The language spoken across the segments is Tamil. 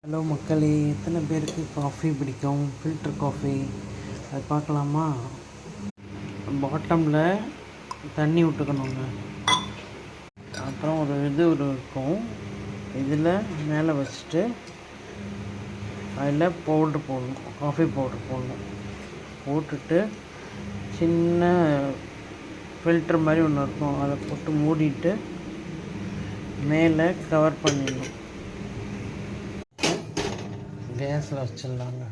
ஹலோ மக்களே, எத்தனை பேருக்கு காஃபி பிடிக்கும்? ஃபில்டர் காஃபி அது பார்க்கலாமா? பாட்டமில் தண்ணி விட்டுக்கணுங்க. அப்புறம் ஒரு இருக்கும், இதில் மேலே வச்சுட்டு அதில் பவுட்ரு போடணும், காஃபி பவுட்ரு போடணும். போட்டுட்டு சின்ன ஃபில்டர் மாதிரி ஒன்று இருக்கும், அதை போட்டு மூடிட்டு மேலே கவர் பண்ணிடணும். கேஸில் வச்சிடலாங்க.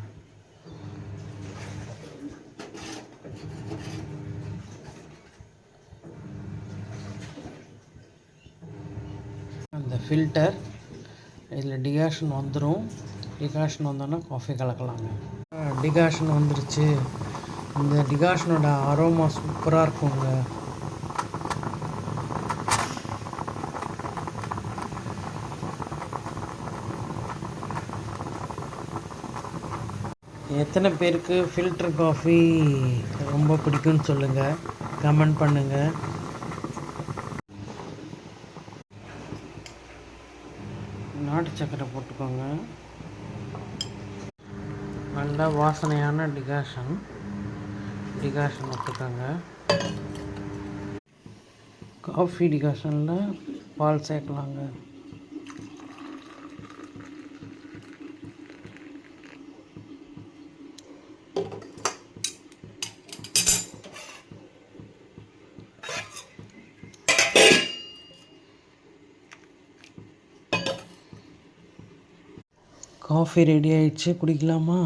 அந்த ஃபில்டர் இதில் டிகாஷன் வந்துடும். டிகாஷன் வந்தோன்னா காஃபி கலக்கலாங்க. டிகாஷன் வந்துருச்சு. இந்த டிகாஷனோட அரோமா சூப்பராக இருக்குங்க. எத்தனை பேருக்கு ஃபில்டர் காஃபி ரொம்ப பிடிக்கும்னு சொல்லுங்கள், கமெண்ட் பண்ணுங்கள். நாட்டு சக்கரை போட்டுக்கோங்க. நல்ல வாசனையான டிகாஷன் ஊற்றுக்கோங்க. காஃபி டிகாஷனில் பால் சேர்க்கலாங்க. காஃபி ரெடி ஆயிடுச்சு, குடிக்கலாமா?